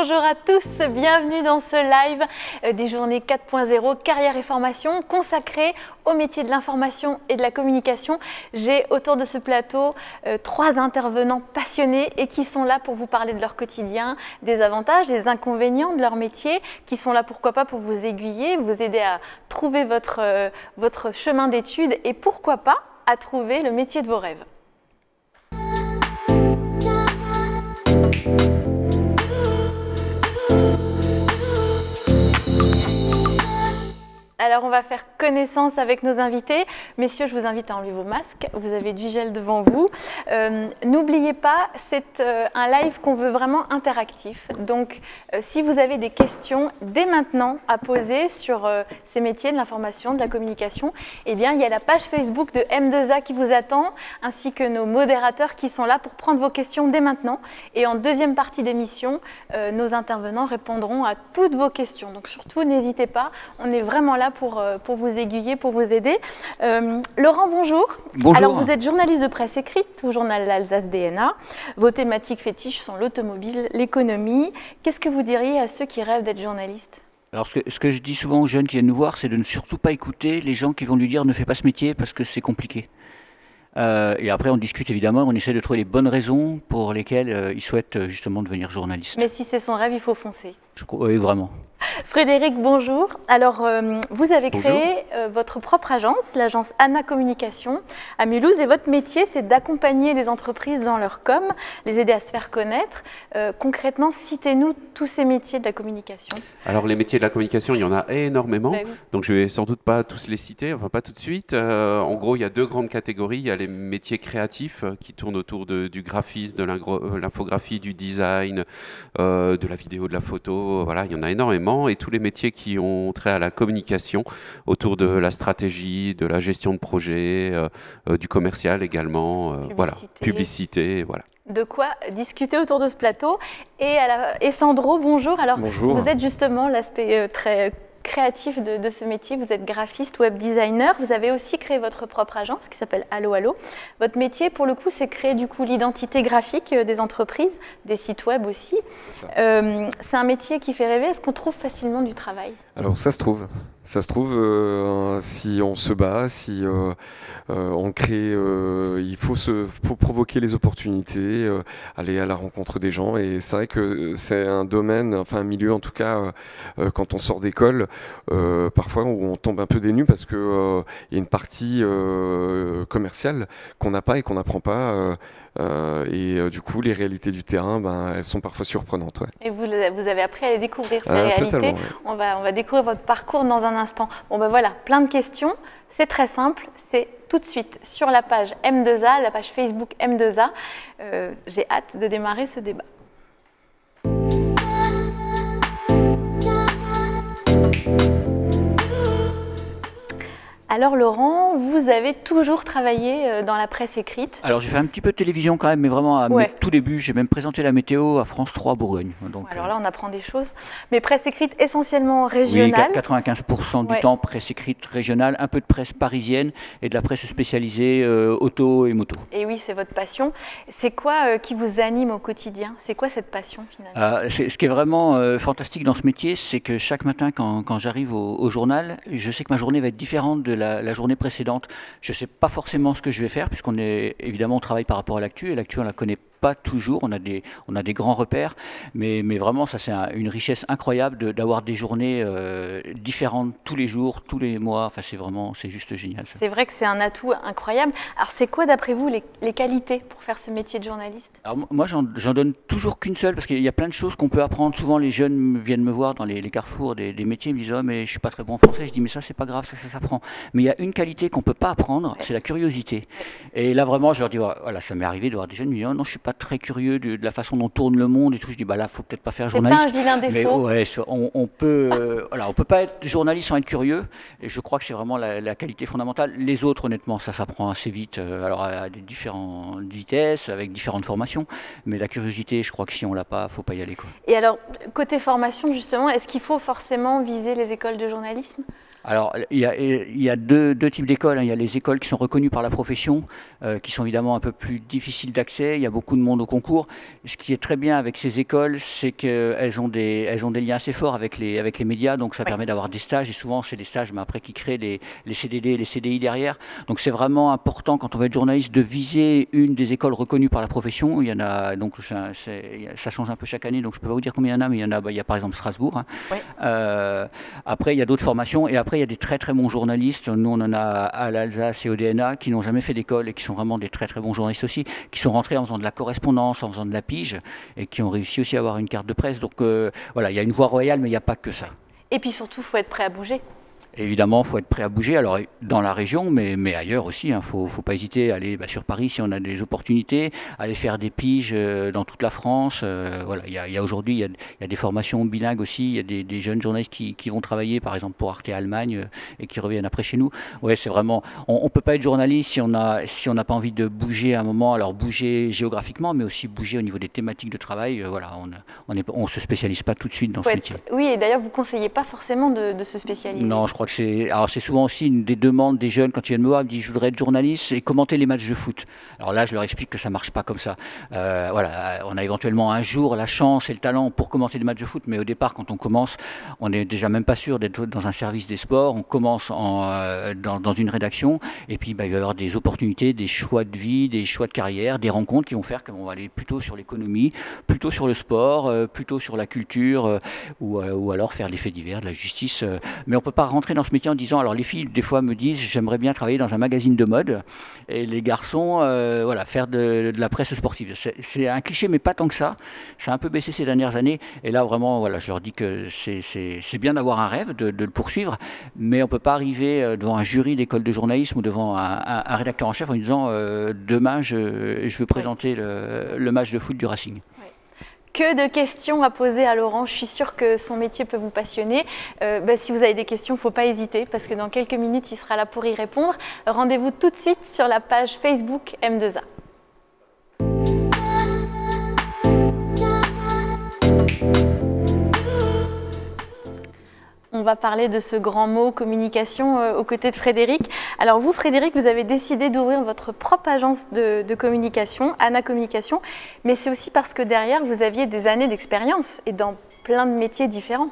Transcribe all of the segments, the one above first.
Bonjour à tous, bienvenue dans ce live des journées 4.0 carrière et formation consacré au métier de l'information et de la communication. J'ai autour de ce plateau 3 intervenants passionnés et qui sont là pour vous parler de leur quotidien, des avantages, des inconvénients de leur métier, qui sont là pourquoi pas pour vous aiguiller, vous aider à trouver votre chemin d'études et pourquoi pas à trouver le métier de vos rêves. Alors on va faire connaissance avec nos invités. Messieurs, je vous invite à enlever vos masques. Vous avez du gel devant vous. N'oubliez pas, c'est un live qu'on veut vraiment interactif. Donc si vous avez des questions dès maintenant à poser sur ces métiers de l'information, de la communication, eh bien il y a la page Facebook de M2A qui vous attend, ainsi que nos modérateurs qui sont là pour prendre vos questions dès maintenant. Et en deuxième partie d'émission, nos intervenants répondront à toutes vos questions. Donc surtout, n'hésitez pas, on est vraiment là pour vous aiguiller, pour vous aider. Laurent, bonjour. Bonjour. Alors, vous êtes journaliste de presse écrite au journal L'Alsace DNA. Vos thématiques fétiches sont l'automobile, l'économie. Qu'est-ce que vous diriez à ceux qui rêvent d'être journalistes ? Alors ce que je dis souvent aux jeunes qui viennent nous voir, c'est de ne surtout pas écouter les gens qui vont lui dire ne fais pas ce métier parce que c'est compliqué. Et après on discute évidemment, on essaie de trouver les bonnes raisons pour lesquelles ils souhaitent justement devenir journaliste. Mais si c'est son rêve, il faut foncer. Oui, vraiment. Frédéric, bonjour. Alors, vous avez créé votre propre agence, l'agence Anna Communication à Mulhouse, et votre métier, c'est d'accompagner les entreprises dans leur com, les aider à se faire connaître. Concrètement, citez-nous tous ces métiers de la communication. Alors, les métiers de la communication, il y en a énormément, Ben oui. donc je vais sans doute pas tous les citer, enfin pas tout de suite. En gros, il y a 2 grandes catégories. Il y a les métiers créatifs qui tournent autour du graphisme, de l'infographie, du design, de la vidéo, de la photo. Voilà, il y en a énormément. Et tous les métiers qui ont trait à la communication autour de la stratégie, de la gestion de projet, du commercial également, voilà, publicité, voilà. De quoi discuter autour de ce plateau. Et Sandro, bonjour. Alors, bonjour. Vous êtes justement l'aspect très créatif de ce métier, vous êtes graphiste, web designer, vous avez aussi créé votre propre agence qui s'appelle Allo Allo. Votre métier, pour le coup, c'est créer du coup l'identité graphique des entreprises, des sites web aussi. C'est un métier qui fait rêver. Est-ce qu'on trouve facilement du travail ? Alors ça se trouve. Ça se trouve, si on se bat, si on crée, il faut provoquer les opportunités, aller à la rencontre des gens. Et c'est vrai que c'est un domaine, enfin un milieu en tout cas, quand on sort d'école, parfois où on tombe un peu des nues parce qu'il y a une partie commerciale qu'on n'a pas et qu'on n'apprend pas. Du coup, les réalités du terrain, elles sont parfois surprenantes. Ouais. Et vous avez appris à les découvrir, ces réalités. Ouais. On va découvrir votre parcours dans un instant. Bon ben voilà, plein de questions. C'est très simple. C'est tout de suite sur la page M2A, la page Facebook M2A. J'ai hâte de démarrer ce débat. Alors Laurent, vous avez toujours travaillé dans la presse écrite. Alors j'ai fait un petit peu de télévision quand même, mais vraiment à mes tout débuts. J'ai même présenté la météo à France 3 Bourgogne. Donc, alors là on apprend des choses. Mais presse écrite essentiellement régionale. Oui, 95% du temps presse écrite régionale, un peu de presse parisienne et de la presse spécialisée auto et moto. Et oui, c'est votre passion. C'est quoi qui vous anime au quotidien? C'est quoi cette passion finalement? Ce qui est vraiment fantastique dans ce métier, c'est que chaque matin quand j'arrive au journal, je sais que ma journée va être différente de la journée précédente. Je ne sais pas forcément ce que je vais faire, puisqu'on est évidemment on travaille par rapport à l'actu, et l'actu on la connaît pas toujours, on a des grands repères, mais vraiment ça c'est une richesse incroyable d'avoir des journées différentes tous les jours, tous les mois, enfin c'est juste génial. C'est vrai que c'est un atout incroyable. Alors c'est quoi d'après vous les qualités pour faire ce métier de journaliste? Alors moi j'en donne toujours qu'une seule, parce qu'il y a plein de choses qu'on peut apprendre. Souvent les jeunes viennent me voir dans les carrefours des métiers, ils me disent oh mais je suis pas très bon en français. Je dis mais ça c'est pas grave, ça s'apprend. Mais il y a une qualité qu'on peut pas apprendre, c'est la curiosité. Et là vraiment je leur dis voilà, ça m'est arrivé de voir des jeunes qui me disent oh non je suis pas très curieux de la façon dont tourne le monde et tout. Je dis bah là faut peut-être pas faire journaliste. C'est pas un vilain défaut. Mais ouais, on peut voilà, on peut pas être journaliste sans être curieux, et je crois que c'est vraiment la qualité fondamentale. Les autres honnêtement ça s'apprend assez vite, alors à des différentes vitesses, avec différentes formations, mais la curiosité je crois que si on l'a pas, faut pas y aller quoi. Et alors côté formation justement, est-ce qu'il faut forcément viser les écoles de journalisme? Alors, il y a deux types d'écoles, hein. Il y a les écoles qui sont reconnues par la profession, qui sont évidemment un peu plus difficiles d'accès. Il y a beaucoup de monde au concours. Ce qui est très bien avec ces écoles, c'est qu'elles ont des liens assez forts avec les médias, donc ça permet d'avoir des stages, et souvent c'est des stages mais après qui créent les CDD et les CDI derrière. Donc c'est vraiment important quand on veut être journaliste de viser une des écoles reconnues par la profession. Il y en a, donc ça change un peu chaque année, donc je ne peux pas vous dire combien il y en a, mais il y a par exemple Strasbourg, hein. Oui. Après il y a d'autres formations, et après il y a des très très bons journalistes. Nous on en a à l'Alsace et au DNA qui n'ont jamais fait d'école et qui sont vraiment des très très bons journalistes aussi, qui sont rentrés en faisant de la correspondance, en faisant de la pige, et qui ont réussi aussi à avoir une carte de presse. Donc voilà, il y a une voie royale, mais il n'y a pas que ça. Et puis surtout, il faut être prêt à bouger. Évidemment, il faut être prêt à bouger, alors dans la région, mais ailleurs aussi. Il ne faut pas hésiter à aller sur Paris si on a des opportunités, aller faire des piges dans toute la France. Voilà, aujourd'hui, il y a des formations bilingues aussi. Il y a des jeunes journalistes qui vont travailler, par exemple, pour Arte Allemagne et qui reviennent après chez nous. Ouais, c'est vraiment. On ne peut pas être journaliste si on n'a pas envie de bouger à un moment. Alors bouger géographiquement, mais aussi bouger au niveau des thématiques de travail. Voilà, on se spécialise pas tout de suite dans ce métier. Oui, et d'ailleurs, vous ne conseillez pas forcément de se spécialiser. Non, je crois que c'est souvent aussi une des demandes des jeunes quand ils viennent me voir. Ils me disent je voudrais être journaliste et commenter les matchs de foot. Alors là, je leur explique que ça marche pas comme ça. Voilà, on a éventuellement un jour la chance et le talent pour commenter les matchs de foot, mais au départ, quand on commence, on n'est déjà même pas sûr d'être dans un service des sports. On commence dans une rédaction, et puis il va y avoir des opportunités, des choix de vie, des choix de carrière, des rencontres qui vont faire qu'on va aller plutôt sur l'économie, plutôt sur le sport, plutôt sur la culture, ou alors faire les faits divers, de la justice. Mais on peut pas rentrer dans ce métier en disant, alors les filles des fois me disent j'aimerais bien travailler dans un magazine de mode, et les garçons voilà, faire de la presse sportive. C'est un cliché, mais pas tant que ça. Ça a un peu baissé ces dernières années, et là vraiment voilà, je leur dis que c'est bien d'avoir un rêve, de le poursuivre, mais on peut pas arriver devant un jury d'école de journalisme ou devant un rédacteur en chef en lui disant demain je veux présenter le match de foot du Racing. Oui. Que de questions à poser à Laurent. Je suis sûre que son métier peut vous passionner. Si vous avez des questions, il ne faut pas hésiter, parce que dans quelques minutes, il sera là pour y répondre. Rendez-vous tout de suite sur la page Facebook M2A. On va parler de ce grand mot communication aux côtés de Frédéric. Alors vous, Frédéric, vous avez décidé d'ouvrir votre propre agence de communication, Anna Communication, mais c'est aussi parce que derrière, vous aviez des années d'expérience et dans plein de métiers différents.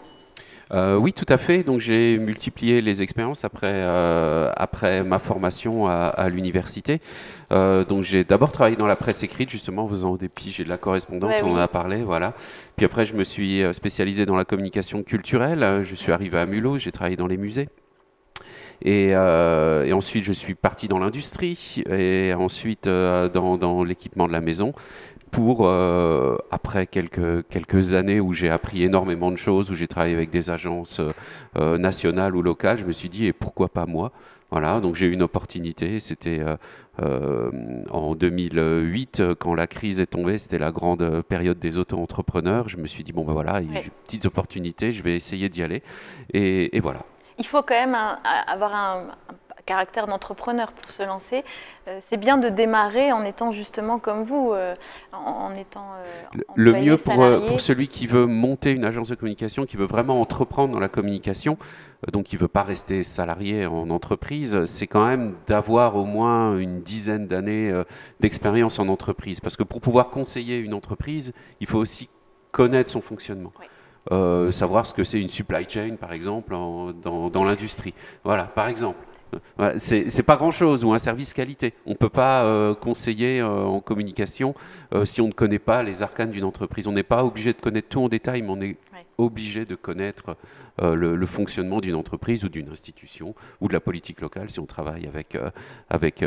Oui, tout à fait. Donc j'ai multiplié les expériences après ma formation à l'université. Donc j'ai d'abord travaillé dans la presse écrite, justement en faisant des piges et de la correspondance, on en a parlé, voilà. Puis après je me suis spécialisé dans la communication culturelle. Je suis arrivé à Mulhouse, j'ai travaillé dans les musées. Et ensuite je suis parti dans l'industrie, et ensuite dans l'équipement de la maison. Pour, après quelques années où j'ai appris énormément de choses, où j'ai travaillé avec des agences nationales ou locales, je me suis dit, et pourquoi pas moi? Voilà, donc j'ai eu une opportunité, c'était en 2008, quand la crise est tombée, c'était la grande période des auto-entrepreneurs. Je me suis dit, bon ben voilà, il y a une petite opportunité, je vais essayer d'y aller, et voilà. Il faut quand même avoir un caractère d'entrepreneur pour se lancer. C'est bien de démarrer en étant justement comme vous, en étant le mieux pour celui qui veut monter une agence de communication, qui veut vraiment entreprendre dans la communication, donc qui ne veut pas rester salarié en entreprise, c'est quand même d'avoir au moins une dizaine d'années d'expérience en entreprise. Parce que pour pouvoir conseiller une entreprise, il faut aussi connaître son fonctionnement. Oui. Savoir ce que c'est une supply chain, par exemple, dans l'industrie. Voilà, par exemple. Voilà, c'est pas grand-chose, ou un service qualité. On ne peut pas conseiller en communication si on ne connaît pas les arcanes d'une entreprise. On n'est pas obligé de connaître tout en détail, mais on est obligé de connaître le fonctionnement d'une entreprise ou d'une institution, ou de la politique locale si on travaille avec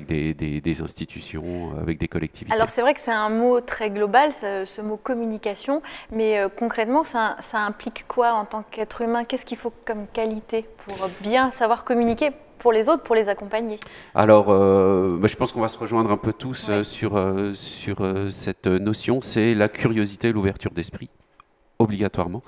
des institutions, avec des collectivités. Alors c'est vrai que c'est un mot très global, ce mot communication, mais concrètement ça implique quoi en tant qu'être humain? Qu'est-ce qu'il faut comme qualité pour bien savoir communiquer pour les autres, pour les accompagner? Alors, je pense qu'on va se rejoindre un peu tous sur cette notion, c'est la curiosité et l'ouverture d'esprit, obligatoirement.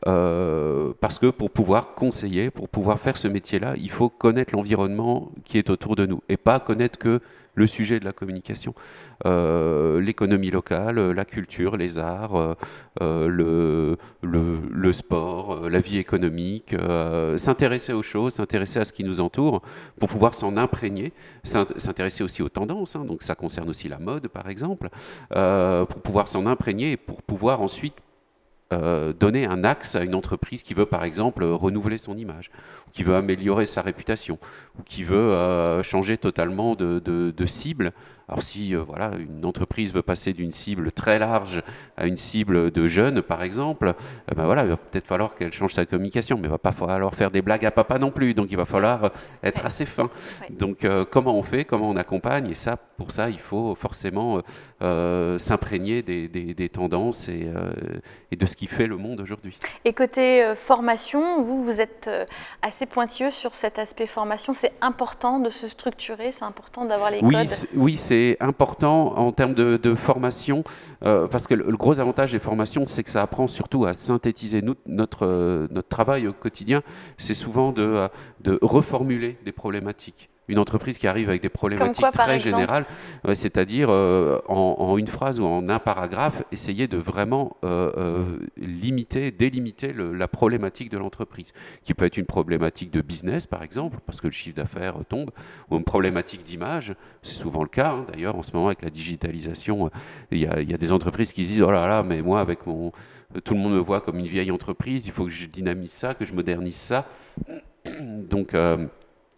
Parce que pour pouvoir conseiller, pour pouvoir faire ce métier-là, il faut connaître l'environnement qui est autour de nous, et pas connaître que le sujet de la communication. L'économie locale, la culture, les arts, le sport, la vie économique, s'intéresser aux choses, s'intéresser à ce qui nous entoure pour pouvoir s'en imprégner, s'intéresser aussi aux tendances, donc ça concerne aussi la mode par exemple, pour pouvoir s'en imprégner et pour pouvoir ensuite donner un axe à une entreprise qui veut par exemple renouveler son image, ou qui veut améliorer sa réputation, ou qui veut changer totalement de cible. Alors si voilà, une entreprise veut passer d'une cible très large à une cible de jeunes par exemple, ben voilà, il va peut-être falloir qu'elle change sa communication, mais il ne va pas falloir faire des blagues à papa non plus, donc il va falloir être assez fin. Donc comment on fait, comment on accompagne, et ça, pour ça il faut forcément s'imprégner des tendances et de ce qui fait le monde aujourd'hui. Et côté formation, vous êtes assez pointilleux sur cet aspect formation. C'est important de se structurer, c'est important d'avoir les codes. Oui, c'est important en termes de formation, parce que le gros avantage des formations, c'est que ça apprend surtout à synthétiser. Notre travail au quotidien, c'est souvent de reformuler des problématiques. Une entreprise qui arrive avec des problématiques très générales, c'est-à-dire en une phrase ou en un paragraphe, essayer de vraiment délimiter la problématique de l'entreprise, qui peut être une problématique de business par exemple, parce que le chiffre d'affaires tombe, ou une problématique d'image, c'est souvent le cas, hein, d'ailleurs en ce moment avec la digitalisation, il y a des entreprises qui se disent « oh là là, mais moi avec tout le monde me voit comme une vieille entreprise, il faut que je dynamise ça, que je modernise ça ».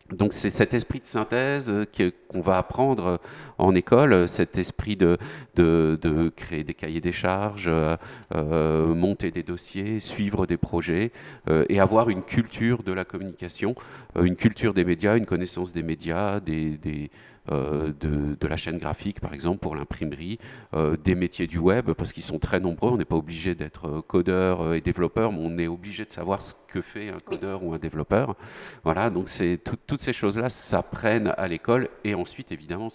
Donc c'est cet esprit de synthèse qu'on va apprendre en école, cet esprit de créer des cahiers des charges, monter des dossiers, suivre des projets et avoir une culture de la communication, une culture des médias, une connaissance des médias, de la chaîne graphique par exemple pour l'imprimerie, des métiers du web parce qu'ils sont très nombreux, on n'est pas obligé d'être codeur et développeur, mais on est obligé de savoir ce que fait un codeur ou un développeur. Voilà, donc toutes ces choses-là s'apprennent à l'école et ensuite évidemment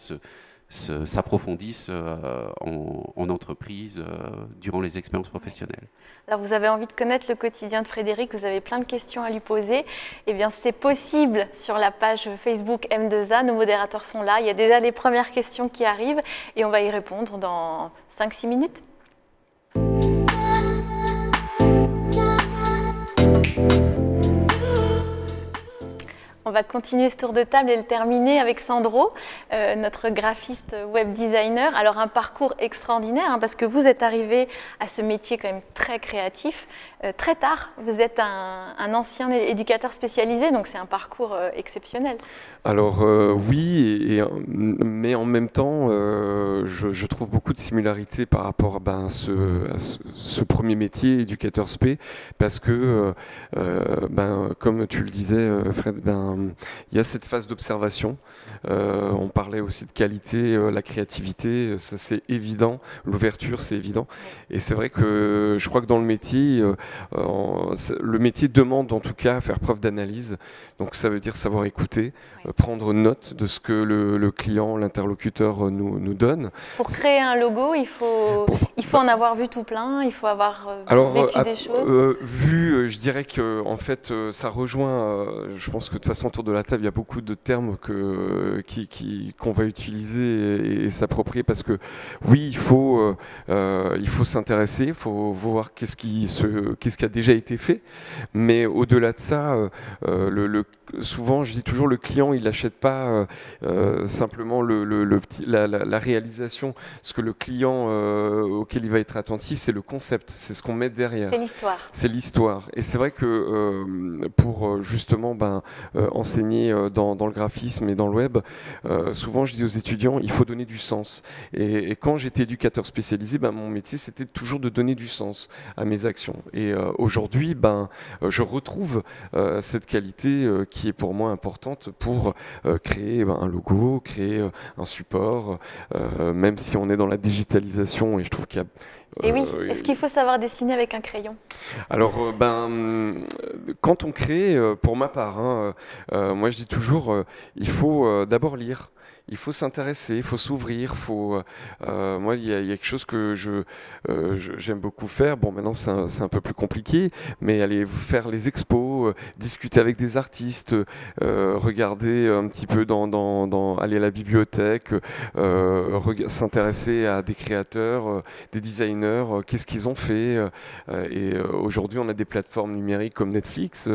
s'approfondissent en entreprise durant les expériences professionnelles. Alors vous avez envie de connaître le quotidien de Frédéric, vous avez plein de questions à lui poser. Eh bien c'est possible sur la page Facebook M2A, nos modérateurs sont là, il y a déjà les premières questions qui arrivent et on va y répondre dans 5-6 minutes. On va continuer ce tour de table et le terminer avec Sandro, notre graphiste web designer. Alors un parcours extraordinaire hein, parce que vous êtes arrivé à ce métier quand même très créatif très tard. Vous êtes un ancien éducateur spécialisé, donc c'est un parcours exceptionnel. Alors oui, mais en même temps, je trouve beaucoup de similarités par rapport à ce premier métier, éducateur spé, parce que, comme tu le disais, Fred, il y a cette phase d'observation. On parlait aussi de qualité, la créativité, ça c'est évident. L'ouverture, c'est évident. Et c'est vrai que je crois que dans le métier demande en tout cas à faire preuve d'analyse. Donc ça veut dire savoir écouter, prendre note de ce que le client, l'interlocuteur nous donne. Pour créer un logo, il faut en avoir vu tout plein, il faut avoir vécu des choses. Je dirais que en fait, ça rejoint. Je pense que de toute façon autour de la table, il y a beaucoup de termes qu'on va utiliser et s'approprier parce que oui, il faut s'intéresser, il faut voir qu'est-ce qui a déjà été fait, mais au-delà de ça, souvent, je dis toujours, le client, il n'achète pas simplement la réalisation. Ce que le client auquel il va être attentif, c'est le concept, c'est ce qu'on met derrière. C'est l'histoire. C'est l'histoire. Et c'est vrai que pour justement enseigner dans le graphisme et dans le web, souvent je dis aux étudiants, il faut donner du sens. Et quand j'étais éducateur spécialisé, mon métier, c'était toujours de donner du sens à mes actions. Et aujourd'hui, je retrouve cette qualité qui est pour moi importante pour créer un logo, créer un support, même si on est dans la digitalisation et je trouve qu'il y a et oui, est-ce qu'il faut savoir dessiner avec un crayon? Alors, quand on crée, pour ma part, moi je dis toujours, il faut d'abord lire. il faut s'intéresser, il faut s'ouvrir. Moi, il y a quelque chose que j'aime beaucoup faire. Bon, maintenant, c'est un peu plus compliqué, mais aller faire les expos, discuter avec des artistes, regarder un petit peu aller à la bibliothèque, s'intéresser à des créateurs, des designers, qu'est-ce qu'ils ont fait. Et aujourd'hui, on a des plateformes numériques comme Netflix,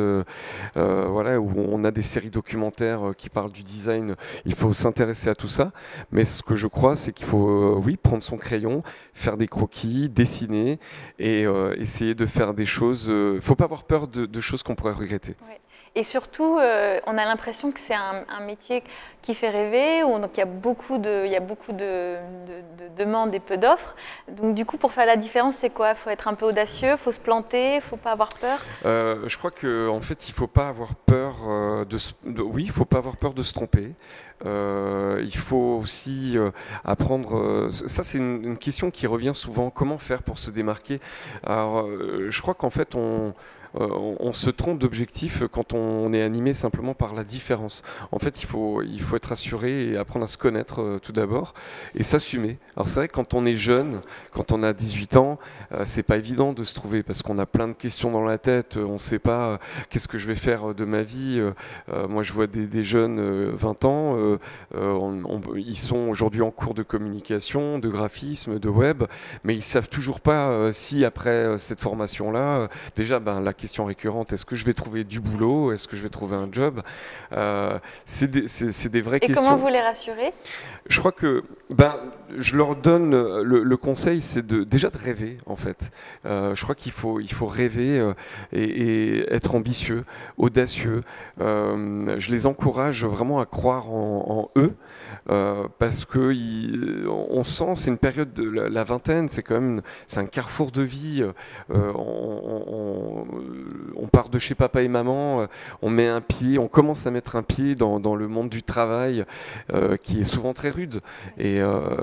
voilà, où on a des séries documentaires qui parlent du design. Il faut s'intéresser à tout ça, mais ce que je crois, c'est qu'il faut, oui, prendre son crayon, faire des croquis, dessiner et essayer de faire des choses. Il ne faut pas avoir peur de choses qu'on pourrait regretter. Ouais. Et surtout, on a l'impression que c'est un métier qui fait rêver, où donc il y a beaucoup de demandes et peu d'offres. Donc du coup, pour faire la différence, c'est quoi? Il faut être un peu audacieux, il faut se planter, il ne faut pas avoir peur. Je crois qu'en fait, il ne faut pas avoir peur oui, il faut pas avoir peur de se tromper. Il faut aussi apprendre. Ça, c'est une question qui revient souvent. Comment faire pour se démarquer? Alors, je crois qu'en fait, on se trompe d'objectif quand on est animé simplement par la différence. En fait, il faut être assuré et apprendre à se connaître tout d'abord et s'assumer. Alors c'est vrai que quand on est jeune, quand on a 18 ans, c'est pas évident de se trouver parce qu'on a plein de questions dans la tête. On ne sait pas qu'est-ce que je vais faire de ma vie. Moi, je vois des jeunes 20 ans, ils sont aujourd'hui en cours de communication, de graphisme, de web, mais ils savent toujours pas si après cette formation-là, déjà, la question récurrente, est-ce que je vais trouver du boulot? Est-ce que je vais trouver un job? C'est des vraies questions. Et comment vous les rassurez? Je crois que je leur donne le conseil, c'est déjà de rêver en fait. Je crois qu'il faut rêver et être ambitieux, audacieux. Je les encourage vraiment à croire en eux parce que on sent, c'est une période de la vingtaine, c'est quand même c'est un carrefour de vie. On part de chez papa et maman, on commence à mettre un pied dans le monde du travail qui est souvent très rude.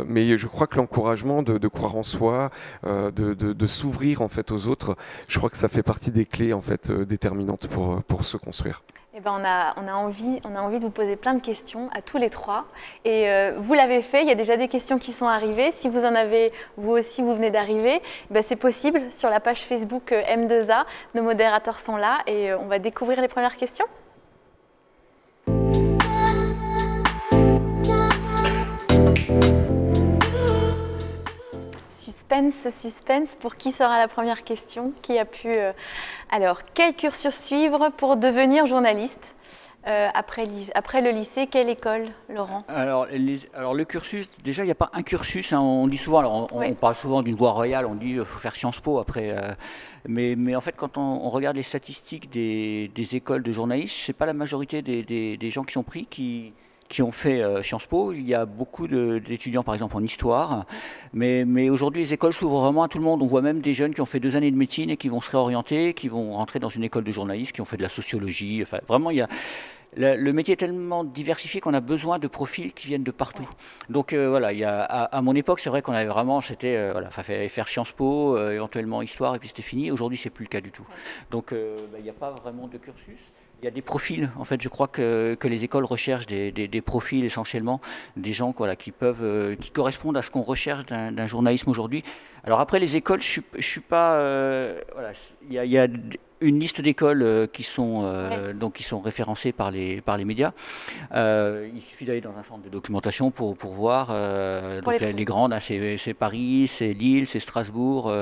Mais je crois que l'encouragement de croire en soi, de s'ouvrir en fait aux autres, je crois que ça fait partie des clés en fait déterminantes pour se construire. Eh ben on a envie de vous poser plein de questions à tous les trois. Et vous l'avez fait, il y a déjà des questions qui sont arrivées. Si vous en avez, vous aussi, vous venez d'arriver, c'est possible sur la page Facebook M2A. Nos modérateurs sont là et on va découvrir les premières questions. Suspense, pour qui sera la première question? Qui a pu... Alors, quel cursus suivre pour devenir journaliste après le lycée? Quelle école, Laurent? Alors le cursus, déjà, il n'y a pas un cursus. Hein, on dit souvent, alors on parle souvent d'une voie royale, on dit qu'il faut faire Sciences Po après. Mais en fait, quand on regarde les statistiques des écoles de journalistes, ce n'est pas la majorité des gens qui sont pris qui ont fait Sciences Po. Il y a beaucoup d'étudiants, par exemple, en histoire. Mais aujourd'hui, les écoles s'ouvrent vraiment à tout le monde. On voit même des jeunes qui ont fait 2 années de médecine et qui vont se réorienter, qui vont rentrer dans une école de journalisme, qui ont fait de la sociologie. Enfin, vraiment, le métier est tellement diversifié qu'on a besoin de profils qui viennent de partout. Donc voilà, à mon époque, c'est vrai qu'on avait vraiment, fallait faire Sciences Po, éventuellement histoire, et puis c'était fini. Aujourd'hui, c'est plus le cas du tout. Donc il n'y a pas vraiment de cursus. Il y a des profils. En fait, je crois que les écoles recherchent des profils essentiellement, des gens qui correspondent à ce qu'on recherche d'un journalisme aujourd'hui. Alors après, les écoles, je suis pas. Il y a une liste d'écoles qui sont référencées par les médias. Il suffit d'aller dans un centre de documentation pour voir. Donc les grandes, hein, c'est Paris, c'est Lille, c'est Strasbourg,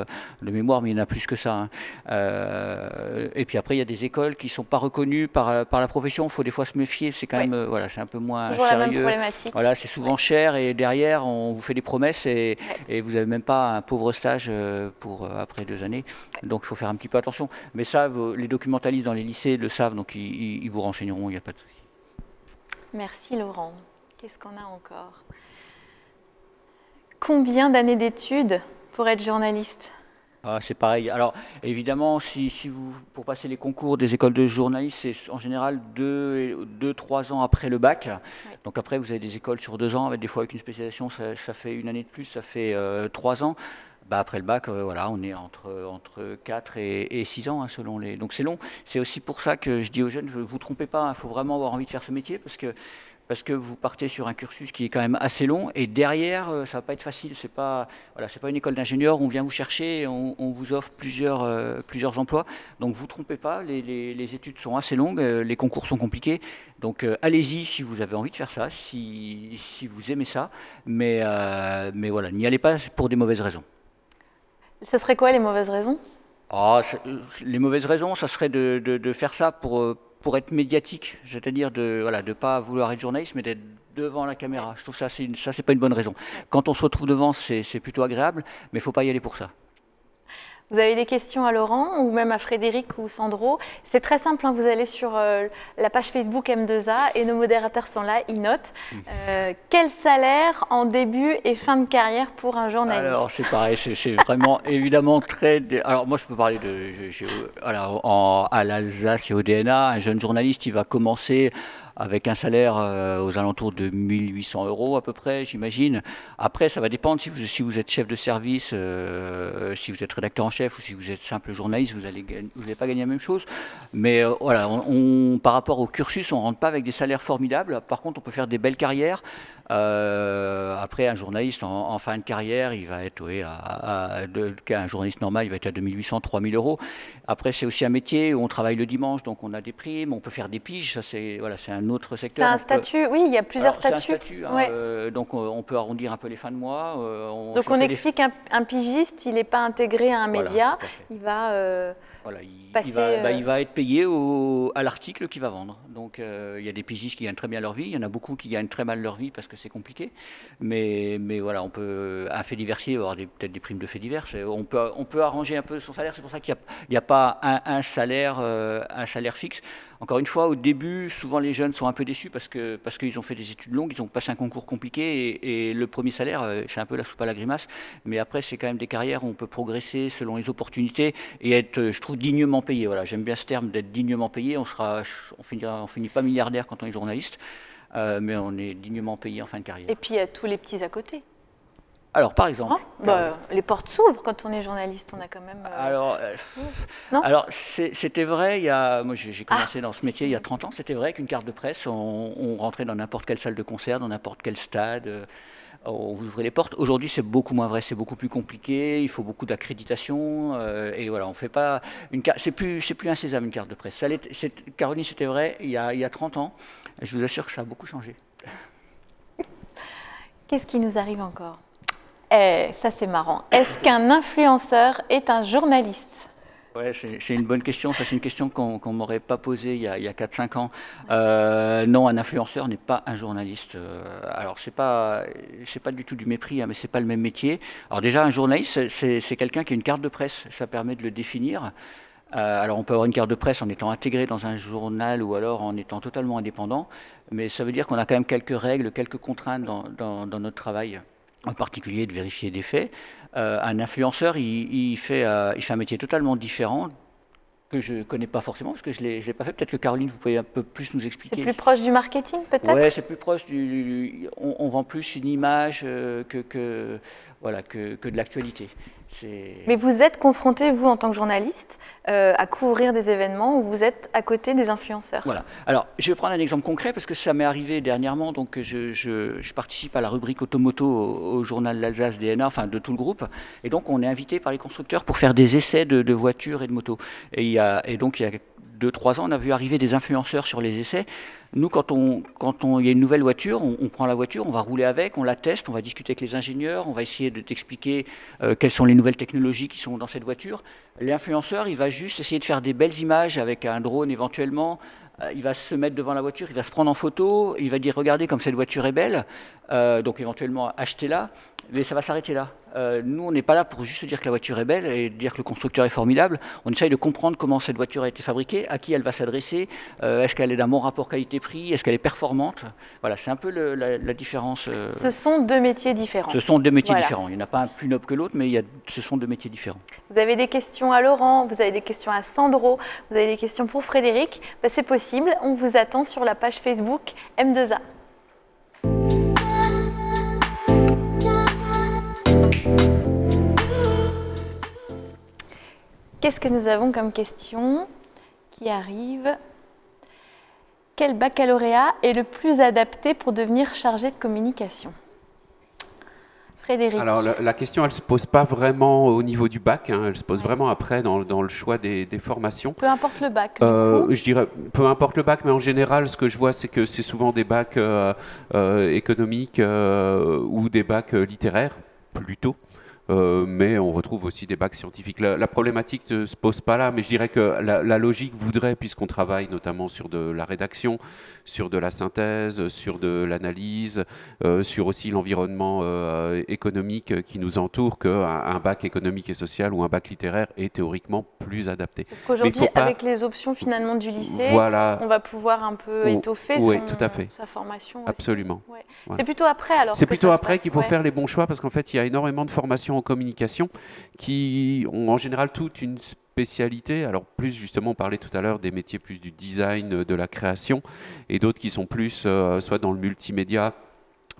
de mémoire, mais il y en a plus que ça. Hein. Et puis après, il y a des écoles qui ne sont pas reconnues par la profession. Il faut des fois se méfier. C'est quand même, c'est un peu moins toujours sérieux. La même problématique. Voilà, c'est souvent cher et derrière, on vous fait des promesses et vous n'avez même pas un pauvre stage pour après 2 années. Donc il faut faire un petit peu attention. Mais ça, les documentalistes dans les lycées le savent, donc ils vous renseigneront, il n'y a pas de souci. Merci Laurent. Qu'est-ce qu'on a encore? Combien d'années d'études pour être journaliste? C'est pareil. Alors évidemment, pour passer les concours des écoles de journalisme, c'est en général 2-3 ans après le bac. Ouais. Donc après, vous avez des écoles sur 2 ans, avec des fois avec une spécialisation, ça fait 1 année de plus, ça fait 3 ans. Après le bac, on est entre 4 et 6 ans, hein, selon les... Donc c'est long. C'est aussi pour ça que je dis aux jeunes, ne vous trompez pas, il faut vraiment avoir envie de faire ce métier, parce que parce que vous partez sur un cursus qui est quand même assez long et derrière, ça va pas être facile. C'est pas une école d'ingénieur où on vient vous chercher et on vous offre plusieurs emplois. Donc vous trompez pas, les études sont assez longues, les concours sont compliqués. Donc allez-y si vous avez envie de faire ça, si vous aimez ça, mais voilà, n'y allez pas pour des mauvaises raisons. Ce serait quoi les mauvaises raisons? Les mauvaises raisons, ça serait de faire ça pour être médiatique, c'est-à-dire de ne pas vouloir être journaliste, mais d'être devant la caméra. Je trouve ça, c'est pas une bonne raison. Quand on se retrouve devant, c'est plutôt agréable, mais il ne faut pas y aller pour ça. Vous avez des questions à Laurent ou même à Frédéric ou Sandro? C'est très simple, hein, vous allez sur la page Facebook M2A et nos modérateurs sont là, ils notent. Quel salaire en début et fin de carrière pour un journaliste? Alors c'est pareil, c'est vraiment évidemment très... Alors moi je peux parler à l'Alsace et au DNA, un jeune journaliste il va commencer avec un salaire aux alentours de 1 800 € à peu près, j'imagine. Après, ça va dépendre si vous êtes chef de service, si vous êtes rédacteur en chef ou si vous êtes simple journaliste, vous n'allez pas gagner la même chose. Mais voilà, par rapport au cursus, on ne rentre pas avec des salaires formidables. Par contre, on peut faire des belles carrières. Après, un journaliste en fin de carrière, il va être, un journaliste normal, il va être à 2 800, 3 000 €. Après, c'est aussi un métier où on travaille le dimanche, donc on a des primes, on peut faire des piges. Ça, c'est un autre secteur. C'est un statut, oui, il y a plusieurs statuts. C'est un statut, hein, ouais. Donc on peut arrondir un peu les fins de mois. Donc on explique un pigiste, il n'est pas intégré à un média, il va... il va être payé à l'article qu'il va vendre. Donc il y a des pigistes qui gagnent très bien leur vie, il y en a beaucoup qui gagnent très mal leur vie parce que c'est compliqué. Mais voilà, un fait diversier, avoir peut-être des primes de fait divers, on peut arranger un peu son salaire. C'est pour ça qu'il n'y a pas un salaire fixe. Encore une fois, au début, souvent les jeunes sont un peu déçus parce qu'ils ont fait des études longues, ils ont passé un concours compliqué et le premier salaire, c'est un peu la soupe à la grimace. Mais après, c'est quand même des carrières où on peut progresser selon les opportunités et être, je trouve, dignement payé. Voilà, j'aime bien ce terme d'être dignement payé. On finit pas milliardaire quand on est journaliste, mais on est dignement payé en fin de carrière. Et puis il y a tous les petits à côté. Alors, par exemple, les portes s'ouvrent quand on est journaliste, on a quand même... Alors c'était vrai, moi j'ai commencé dans ce métier il y a 30 ans, c'était vrai qu'une carte de presse, on rentrait dans n'importe quelle salle de concert, dans n'importe quel stade, on vous ouvrait les portes. Aujourd'hui, c'est beaucoup moins vrai, c'est beaucoup plus compliqué, il faut beaucoup d'accréditation, et voilà, on fait pas une carte, c'est plus un sésame, une carte de presse. Caroline, c'était vrai il y a 30 ans, je vous assure que ça a beaucoup changé. Qu'est-ce qui nous arrive encore? Ça c'est marrant. Est-ce qu'un influenceur est un journaliste? Ouais, c'est une bonne question. Ça, c'est une question qu'on ne m'aurait pas posée il y a 4-5 ans. Non, un influenceur n'est pas un journaliste. Alors, c'est pas du tout du mépris, hein, mais c'est pas le même métier. Alors déjà, un journaliste, c'est quelqu'un qui a une carte de presse. Ça permet de le définir. Alors, on peut avoir une carte de presse en étant intégré dans un journal ou alors en étant totalement indépendant. Mais ça veut dire qu'on a quand même quelques règles, quelques contraintes dans notre travail. En particulier de vérifier des faits. Un influenceur, il fait un métier totalement différent que je ne connais pas forcément, parce que je ne l'ai pas fait. Peut-être que Caroline, vous pouvez un peu plus nous expliquer. C'est plus proche du marketing, peut-être? Oui, c'est plus proche on vend plus une image que de l'actualité. Mais vous êtes confronté, vous, en tant que journaliste, à couvrir des événements où vous êtes à côté des influenceurs. Voilà. Alors, je vais prendre un exemple concret parce que ça m'est arrivé dernièrement. Donc, je participe à la rubrique Automoto au journal l'Alsace DNA, enfin de tout le groupe. Et donc, on est invité par les constructeurs pour faire des essais de voitures et de motos. Et donc, il y a 2-3 ans, on a vu arriver des influenceurs sur les essais. Nous, quand il y a une nouvelle voiture, on prend la voiture, on va rouler avec, on la teste, on va discuter avec les ingénieurs, on va essayer de t'expliquer quelles sont les nouvelles technologies qui sont dans cette voiture. L'influenceur, il va juste essayer de faire des belles images avec un drone éventuellement. Il va se mettre devant la voiture, il va se prendre en photo, il va dire « Regardez comme cette voiture est belle », donc éventuellement achetez-la, mais ça va s'arrêter là. Nous, on n'est pas là pour juste dire que la voiture est belle et dire que le constructeur est formidable. On essaye de comprendre comment cette voiture a été fabriquée, à qui elle va s'adresser, est-ce qu'elle est d'un bon rapport qualité-prix, est-ce qu'elle est performante. Voilà, c'est un peu la différence. Ce sont deux métiers différents. Ce sont deux métiers différents. Il n'y en a pas un plus noble que l'autre, mais ce sont deux métiers différents. Vous avez des questions à Laurent, vous avez des questions à Sandro, vous avez des questions pour Frédéric. C'est possible, on vous attend sur la page Facebook M2A. Qu'est-ce que nous avons comme question qui arrive? Quel baccalauréat est le plus adapté pour devenir chargé de communication? Frédéric. Alors la question, elle ne se pose pas vraiment au niveau du bac, hein, elle se pose vraiment après dans le choix des formations. Peu importe le bac. Je dirais, peu importe le bac, mais en général, ce que je vois, c'est que c'est souvent des bacs économiques ou des bacs littéraires, plutôt. Mais on retrouve aussi des bacs scientifiques. La problématique ne se pose pas là, mais je dirais que la logique voudrait, puisqu'on travaille notamment sur de la rédaction, sur de la synthèse, sur de l'analyse, sur aussi l'environnement économique qui nous entoure, qu'un bac économique et social ou un bac littéraire est théoriquement plus adapté. Aujourd'hui, avec les options finalement du lycée, voilà, on va pouvoir un peu étoffer sa formation. Absolument. Ouais. Ouais. C'est plutôt après alors. C'est plutôt après qu'il faut faire les bons choix, parce qu'en fait, il y a énormément de formations en communication qui ont en général toute une spécialité. Alors plus justement, on parlait tout à l'heure des métiers plus du design, de la création, et d'autres qui sont plus soit dans le multimédia,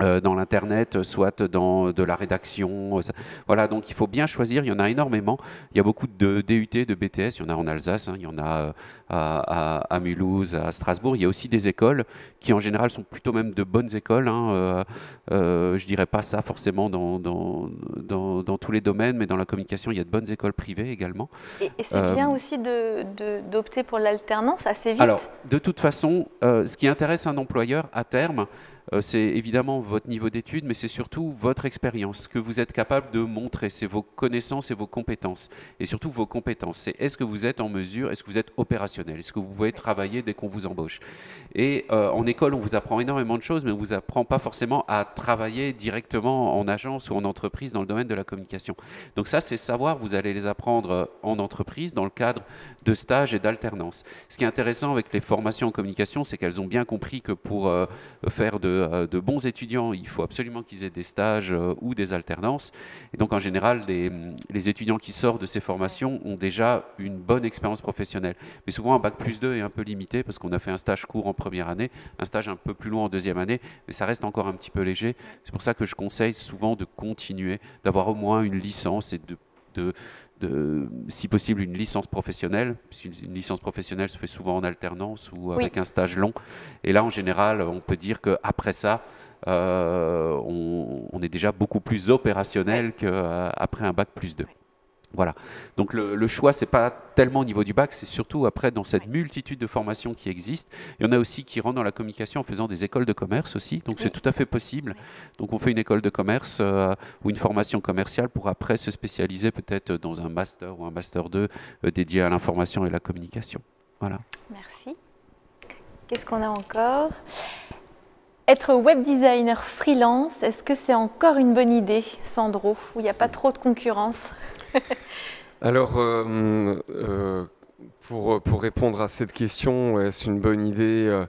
dans l'internet, soit dans de la rédaction. Voilà, donc il faut bien choisir, il y en a énormément. Il y a beaucoup de DUT, de BTS, il y en a en Alsace, hein, il y en a à Mulhouse, à Strasbourg. Il y a aussi des écoles qui en général sont plutôt même de bonnes écoles. Hein, je dirais pas ça forcément dans tous les domaines, mais dans la communication, il y a de bonnes écoles privées également. Et c'est bien aussi d'opter pour l'alternance assez vite. Alors, de toute façon, ce qui intéresse un employeur à terme, c'est évidemment votre niveau d'études, mais c'est surtout votre expérience, ce que vous êtes capable de montrer, c'est vos connaissances et vos compétences. Et surtout vos compétences, c'est est-ce que vous êtes en mesure, est-ce que vous êtes opérationnel, est-ce que vous pouvez travailler dès qu'on vous embauche. Et en école, on vous apprend énormément de choses, mais on ne vous apprend pas forcément à travailler directement en agence ou en entreprise dans le domaine de la communication. Donc ça, c'est savoir, vous allez les apprendre en entreprise, dans le cadre de stages et d'alternance. Ce qui est intéressant avec les formations en communication, c'est qu'elles ont bien compris que pour faire de bons étudiants, il faut absolument qu'ils aient des stages ou des alternances. Et donc en général, les étudiants qui sortent de ces formations ont déjà une bonne expérience professionnelle. Mais souvent un bac plus 2 est un peu limité parce qu'on a fait un stage court en première année, un stage un peu plus long en deuxième année, mais ça reste encore un petit peu léger. C'est pour ça que je conseille souvent de continuer, d'avoir au moins une licence et si possible une licence professionnelle. Une licence professionnelle se fait souvent en alternance ou avec un stage long. Et là, en général, on peut dire qu'après ça, on est déjà beaucoup plus opérationnel qu'après un bac plus 2. Voilà. Donc le choix, c'est pas tellement au niveau du bac, c'est surtout après dans cette multitude de formations qui existent. Il y en a aussi qui rentrent dans la communication en faisant des écoles de commerce aussi. Donc c'est tout à fait possible. Donc on fait une école de commerce ou une formation commerciale pour après se spécialiser peut-être dans un master ou un master 2 dédié à l'information et la communication. Voilà. Merci. Qu'est-ce qu'on a encore ? Être web designer freelance, est-ce que c'est encore une bonne idée, Sandro, où il n'y a pas trop de concurrence? Alors, pour répondre à cette question, est-ce une bonne idée?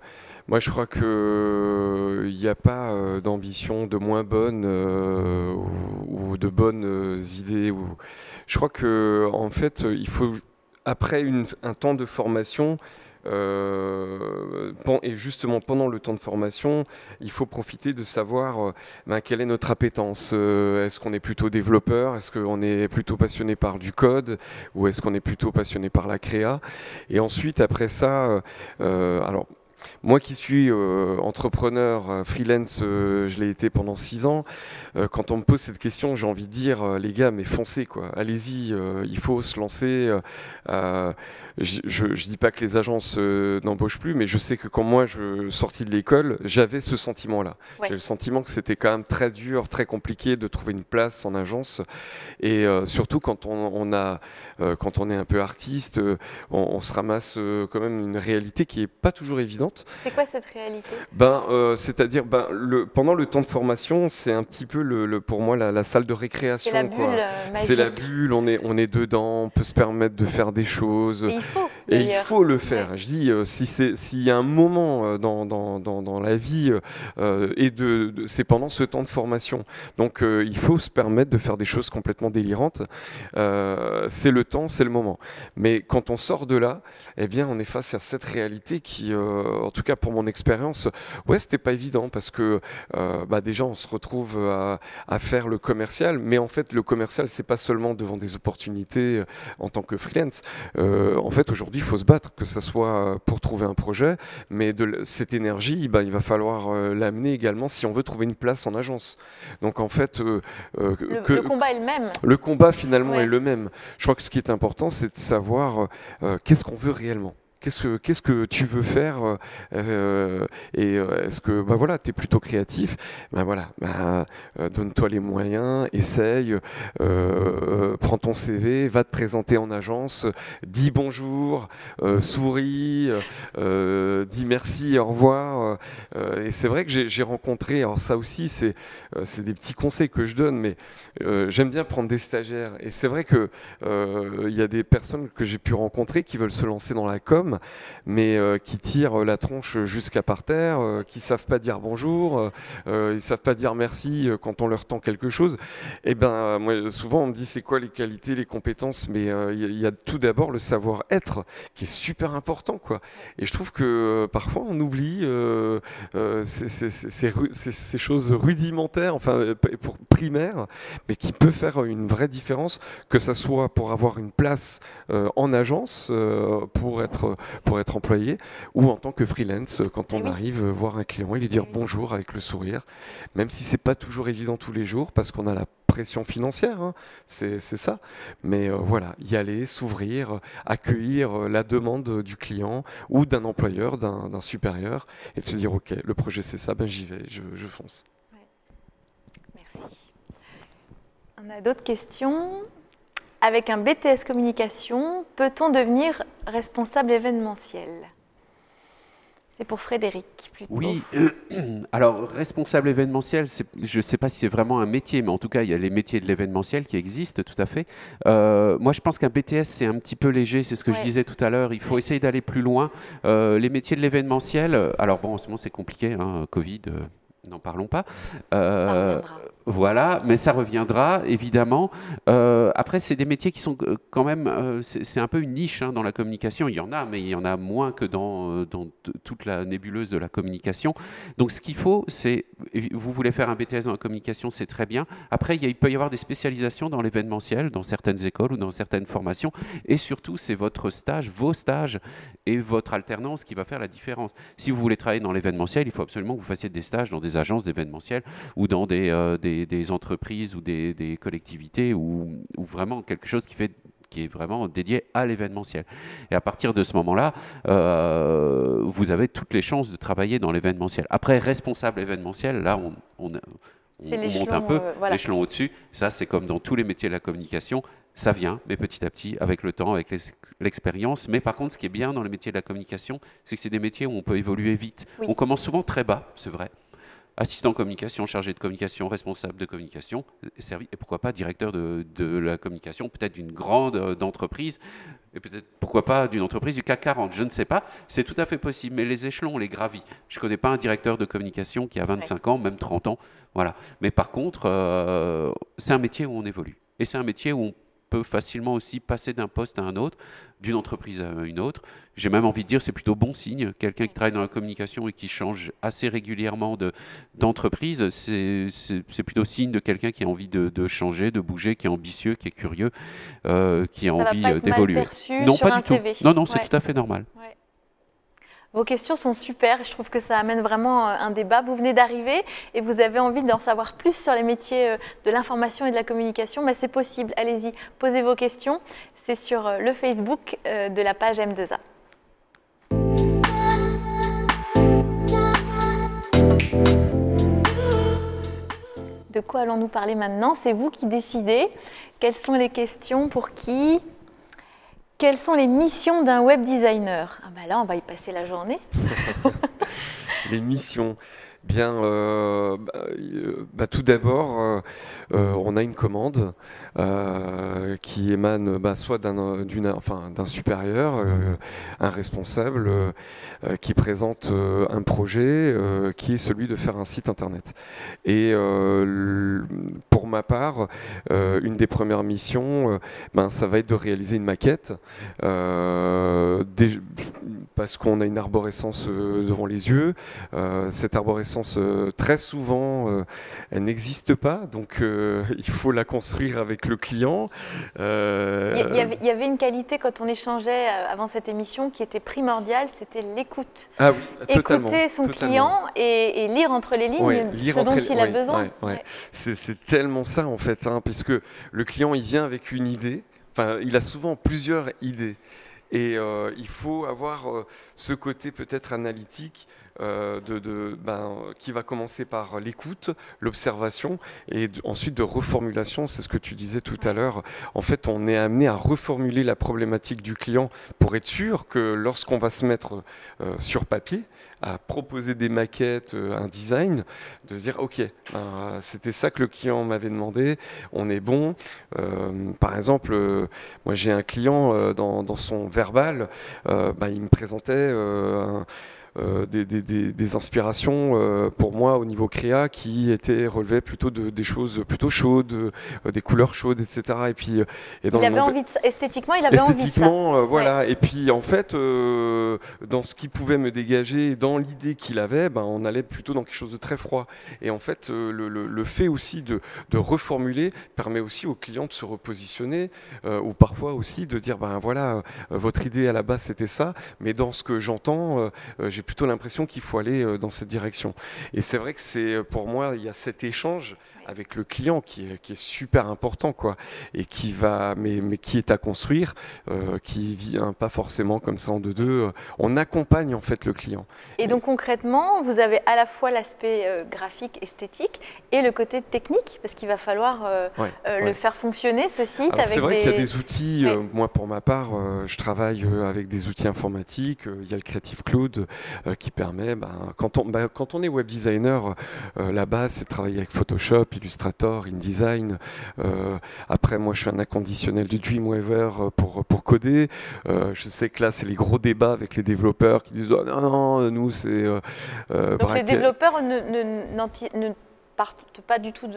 Moi, je crois qu'il n'y a pas d'ambition de moins bonne ou de bonnes idées. Je crois qu'en fait, il faut, après un temps de formation, et justement pendant le temps de formation, il faut profiter de savoir quelle est notre appétence. Est-ce qu'on est plutôt développeur? Est-ce qu'on est plutôt passionné par du code? Ou est-ce qu'on est plutôt passionné par la créa? Et ensuite, après ça, alors moi qui suis entrepreneur, freelance, je l'ai été pendant 6 ans. Quand on me pose cette question, j'ai envie de dire, les gars, mais foncez, quoi. Allez-y, il faut se lancer. Je dis pas que les agences n'embauchent plus, mais je sais que quand moi je sortis de l'école, j'avais ce sentiment-là. Ouais. J'avais le sentiment que c'était quand même très dur, très compliqué de trouver une place en agence. Et surtout quand on est un peu artiste, on se ramasse quand même une réalité qui est pas toujours évidente. C'est quoi cette réalité? C'est-à-dire, pendant le temps de formation, c'est un petit peu pour moi la salle de récréation. C'est la bulle magique. C'est la bulle, on est dedans, on peut se permettre de faire des choses. Et il faut le faire. Ouais. Je dis, s'il y a un moment dans la vie, c'est pendant ce temps de formation. Donc il faut se permettre de faire des choses complètement délirantes. C'est le temps, c'est le moment. Mais quand on sort de là, eh bien, on est face à cette réalité qui, en tout cas pour mon expérience, c'était pas évident parce que déjà on se retrouve à faire le commercial, mais en fait le commercial c'est pas seulement devant des opportunités en tant que freelance. En fait aujourd'hui aujourd'hui, il faut se battre, que ce soit pour trouver un projet, mais cette énergie, il va falloir l'amener également si on veut trouver une place en agence. Donc en fait, le combat est le même. Le combat finalement Ouais. est le même. Je crois que ce qui est important, c'est de savoir qu'est-ce qu'on veut réellement. Qu'est-ce que tu veux faire et est-ce que voilà, tu es plutôt créatif, donne-toi les moyens, essaye, prends ton CV, va te présenter en agence, dis bonjour, souris, dis merci, au revoir. Et c'est vrai que j'ai rencontré, alors ça aussi c'est des petits conseils que je donne, mais j'aime bien prendre des stagiaires. Et c'est vrai que il y a des personnes que j'ai pu rencontrer qui veulent se lancer dans la com, mais qui tirent la tronche jusqu'à par terre, qui savent pas dire bonjour, ils savent pas dire merci quand on leur tend quelque chose. Et ben moi souvent on me dit c'est quoi les qualités, les compétences, mais il y a tout d'abord le savoir-être qui est super important, quoi. Et je trouve que parfois on oublie ces choses rudimentaires, enfin primaires, mais qui peut faire une vraie différence, que ça soit pour avoir une place en agence, pour être employé, ou en tant que freelance, quand on arrive voir un client et lui dire bonjour avec le sourire, même si c'est pas toujours évident tous les jours parce qu'on a la pression financière, hein, c'est ça, mais voilà, y aller, s'ouvrir, accueillir la demande du client ou d'un employeur, d'un supérieur, et de se dire ok, le projet c'est ça, ben j'y vais, je fonce. Ouais. Merci. On a d'autres questions? Avec un BTS communication, peut-on devenir responsable événementiel? C'est pour Frédéric, plutôt. Oui, alors responsable événementiel, je ne sais pas si c'est vraiment un métier, mais en tout cas, il y a les métiers de l'événementiel qui existent tout à fait. Moi, je pense qu'un BTS, c'est un petit peu léger, c'est ce que je disais tout à l'heure. Il faut essayer d'aller plus loin. Les métiers de l'événementiel, alors bon, en ce moment, c'est compliqué, hein, Covid, n'en parlons pas. Voilà, mais ça reviendra, évidemment. Après, c'est des métiers qui sont quand même... c'est un peu une niche hein, dans la communication. Il y en a, mais il y en a moins que dans toute la nébuleuse de la communication. Donc, ce qu'il faut, c'est... Vous voulez faire un BTS dans la communication, c'est très bien. Après, il peut y avoir des spécialisations dans l'événementiel, dans certaines écoles ou dans certaines formations. Et surtout, c'est votre stage, vos stages et votre alternance qui va faire la différence. Si vous voulez travailler dans l'événementiel, il faut absolument que vous fassiez des stages dans des agences d'événementiel ou dans des entreprises ou des collectivités ou vraiment quelque chose qui est vraiment dédié à l'événementiel. Et à partir de ce moment-là, vous avez toutes les chances de travailler dans l'événementiel. Après, responsable événementiel, là, on monte un peu l'échelon au-dessus. Ça, c'est comme dans tous les métiers de la communication. Ça vient, mais petit à petit, avec le temps, avec l'expérience. Mais par contre, ce qui est bien dans les métiers de la communication, c'est que c'est des métiers où on peut évoluer vite. Oui. On commence souvent très bas, c'est vrai. Assistant communication, chargé de communication, responsable de communication, et pourquoi pas directeur de la communication, peut-être d'une grande entreprise, et peut-être, pourquoi pas, d'une entreprise du CAC 40, je ne sais pas. C'est tout à fait possible, mais les échelons, on les gravit. Je ne connais pas un directeur de communication qui a 25 ans, même 30 ans. Voilà. Mais par contre, c'est un métier où on évolue. Et c'est un métier où on peut facilement aussi passer d'un poste à un autre, d'une entreprise à une autre. J'ai même envie de dire c'est plutôt bon signe. Quelqu'un qui travaille dans la communication et qui change assez régulièrement d'entreprise, c'est plutôt signe de quelqu'un qui a envie de changer, de bouger, qui est ambitieux, qui est curieux, qui a envie d'évoluer. Non, pas du tout. Non, c'est tout à fait normal. Ouais. Vos questions sont super, je trouve que ça amène vraiment un débat. Vous venez d'arriver et vous avez envie d'en savoir plus sur les métiers de l'information et de la communication. Mais c'est possible, allez-y, posez vos questions. C'est sur le Facebook de la page M2A. De quoi allons-nous parler maintenant? C'est vous qui décidez. Quelles sont les questions pour qui? Quelles sont les missions d'un web designer? Ah bah là, on va y passer la journée. Les missions. Bien, tout d'abord, on a une commande qui émane soit d'un supérieur, un responsable qui présente un projet qui est celui de faire un site internet. Et pour pour ma part, une des premières missions, ça va être de réaliser une maquette, parce qu'on a une arborescence devant les yeux. Cette arborescence, très souvent, elle n'existe pas, donc il faut la construire avec le client. Il y avait une qualité quand on échangeait avant cette émission qui était primordiale, c'était l'écoute. Ah oui, totalement. Écouter son client et lire entre les lignes ce dont il a besoin. C'est tellement ça en fait, puisque le client il vient avec une idée, il a souvent plusieurs idées. Et il faut avoir ce côté peut-être analytique qui va commencer par l'écoute, l'observation et ensuite de reformulation. C'est ce que tu disais tout à l'heure. En fait, on est amené à reformuler la problématique du client pour être sûr que lorsqu'on va se mettre sur papier, à proposer des maquettes, un design, de se dire ok, c'était ça que le client m'avait demandé, on est bon. Par exemple, moi j'ai un client dans son verbal, il me présentait des inspirations pour moi au niveau créa qui étaient relevées plutôt des choses plutôt chaudes, des couleurs chaudes, etc. Et puis esthétiquement, il avait envie de ça. Voilà. Et puis en fait, dans ce qu'il pouvait me dégager, dans l'idée qu'il avait, on allait plutôt dans quelque chose de très froid. Et en fait, le fait aussi de reformuler permet aussi au client de se repositionner, ou parfois aussi de dire voilà, votre idée à la base c'était ça, mais dans ce que j'entends, j'ai plutôt l'impression qu'il faut aller dans cette direction. Et c'est vrai que pour moi, il y a cet échange avec le client qui est super important, quoi, et qui va, mais qui est à construire, qui vient pas forcément comme ça en deux. On accompagne en fait le client. Et donc concrètement, vous avez à la fois l'aspect graphique, esthétique, et le côté technique, parce qu'il va falloir le faire fonctionner, ce site. C'est vrai qu'il y a des outils. Moi, pour ma part, je travaille avec des outils informatiques. Il y a le Creative Cloud qui permet, quand on est web designer, la base c'est de travailler avec Photoshop, Illustrator, InDesign. Après, moi, je suis un inconditionnel du Dreamweaver pour coder. Je sais que là, c'est les gros débats avec les développeurs qui disent oh, non, nous, c'est... Donc, les développeurs ne partent pas du tout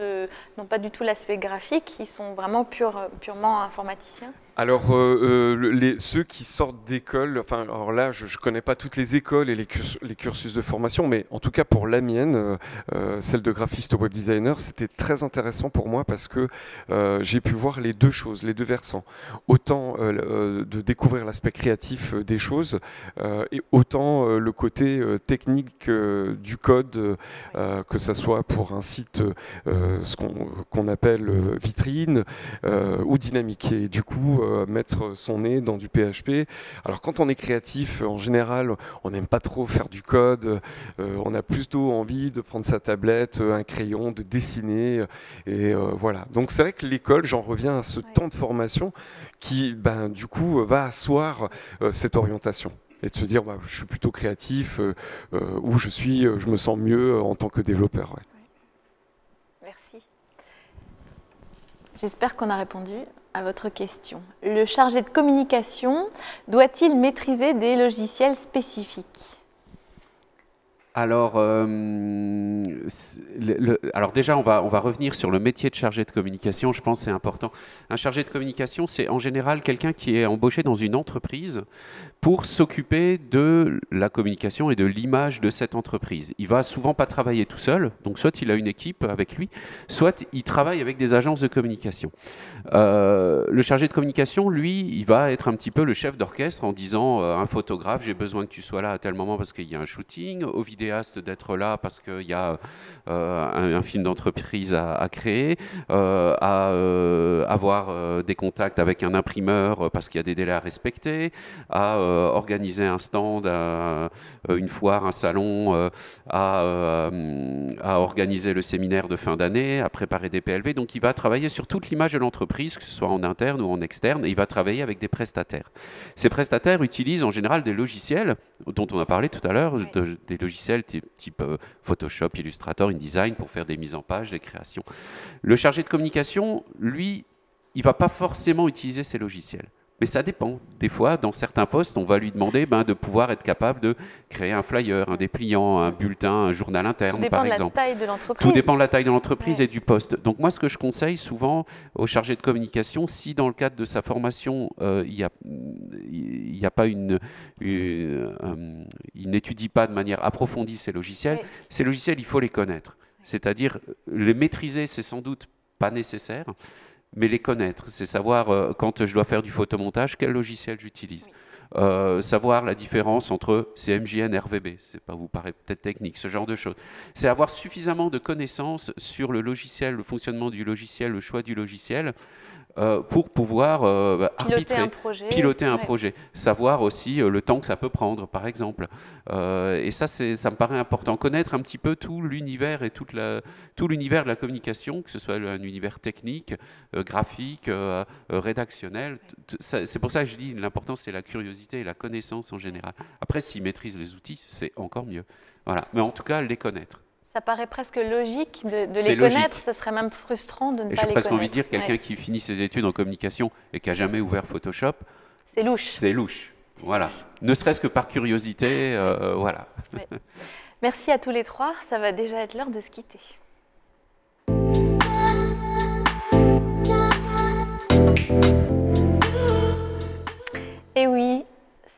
n'ont pas du tout l'aspect graphique, ils sont vraiment purement informaticiens. Alors, ceux qui sortent d'école, alors là, je ne connais pas toutes les écoles et les cursus de formation, mais en tout cas pour la mienne, celle de graphiste au web designer, c'était très intéressant pour moi parce que j'ai pu voir les deux choses, les deux versants. Autant de découvrir l'aspect créatif des choses et autant le côté technique du code, que ça soit pour un site, ce qu'on appelle vitrine ou dynamique. Et du coup, mettre son nez dans du PHP. Alors quand on est créatif, en général, on n'aime pas trop faire du code, on a plutôt envie de prendre sa tablette, un crayon, de dessiner, et voilà. Donc c'est vrai que l'école, j'en reviens à ce temps de formation qui, du coup, va asseoir cette orientation. Et de se dire, je suis plutôt créatif, ou je me sens mieux en tant que développeur. Ouais. Merci. J'espère qu'on a répondu à votre question. Le chargé de communication doit-il maîtriser des logiciels spécifiques ? Alors déjà, on va revenir sur le métier de chargé de communication. Je pense que c'est important. Un chargé de communication, c'est en général quelqu'un qui est embauché dans une entreprise pour s'occuper de la communication et de l'image de cette entreprise. Il va souvent pas travailler tout seul, donc soit il a une équipe avec lui, soit il travaille avec des agences de communication. Le chargé de communication, lui, il va être un petit peu le chef d'orchestre en disant un photographe, j'ai besoin que tu sois là à tel moment parce qu'il y a un shooting, au vidéaste d'être là parce qu'il y a un film d'entreprise à créer, à avoir des contacts avec un imprimeur parce qu'il y a des délais à respecter, à organiser un stand, une foire, un salon, à organiser le séminaire de fin d'année, à préparer des PLV. Donc il va travailler sur toute l'image de l'entreprise, que ce soit en interne ou en externe, et il va travailler avec des prestataires. Ces prestataires utilisent en général des logiciels dont on a parlé tout à l'heure, des logiciels type Photoshop, Illustrator, InDesign pour faire des mises en page, des créations. Le chargé de communication, lui, il ne va pas forcément utiliser ces logiciels. Mais ça dépend. Des fois, dans certains postes, on va lui demander de pouvoir être capable de créer un flyer, un dépliant, un bulletin, un journal interne, par exemple. Tout dépend de la taille de l'entreprise. Tout dépend de la taille de l'entreprise et du poste. Donc moi, ce que je conseille souvent aux chargés de communication, si dans le cadre de sa formation, il n'étudie pas de manière approfondie ces logiciels, il faut les connaître. C'est-à-dire, les maîtriser, c'est sans doute pas nécessaire, mais les connaître, c'est savoir quand je dois faire du photomontage, quel logiciel j'utilise. Savoir la différence entre CMJN et RVB, ça vous paraît peut-être technique, ce genre de choses. C'est avoir suffisamment de connaissances sur le logiciel, le fonctionnement du logiciel, le choix du logiciel, pour pouvoir piloter un projet. Savoir aussi le temps que ça peut prendre, par exemple. Et ça me paraît important. Connaître un petit peu tout l'univers et tout l'univers de la communication, que ce soit un univers technique, graphique, rédactionnel. C'est pour ça que je dis l'important, c'est la curiosité et la connaissance en général. Après, s'ils maîtrisent les outils, c'est encore mieux. Voilà. Mais en tout cas, les connaître. Ça paraît presque logique de les connaître, ça serait même frustrant de ne pas les connaître. J'ai presque envie de dire, quelqu'un qui finit ses études en communication et qui n'a jamais ouvert Photoshop, c'est louche. C'est louche. Voilà. Ne serait-ce que par curiosité, voilà. Ouais. Merci à tous les trois, ça va déjà être l'heure de se quitter. Et oui,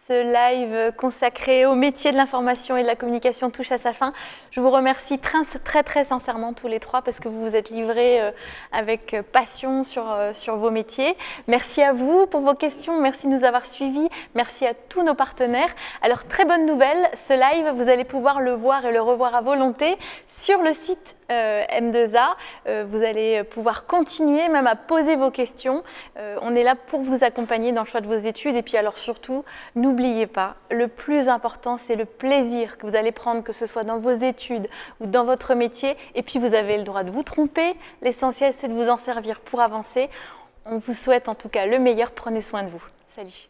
ce live consacré au métier de l'information et de la communication touche à sa fin. Je vous remercie très sincèrement tous les trois parce que vous vous êtes livrés avec passion sur vos métiers. Merci à vous pour vos questions, merci de nous avoir suivis, merci à tous nos partenaires. Alors très bonne nouvelle, ce live, vous allez pouvoir le voir et le revoir à volonté sur le site M2A. Vous allez pouvoir continuer même à poser vos questions. On est là pour vous accompagner dans le choix de vos études et puis alors surtout, n'oubliez pas, le plus important c'est le plaisir que vous allez prendre, que ce soit dans vos études ou dans votre métier, et puis vous avez le droit de vous tromper. L'essentiel c'est de vous en servir pour avancer. On vous souhaite en tout cas le meilleur, prenez soin de vous. Salut.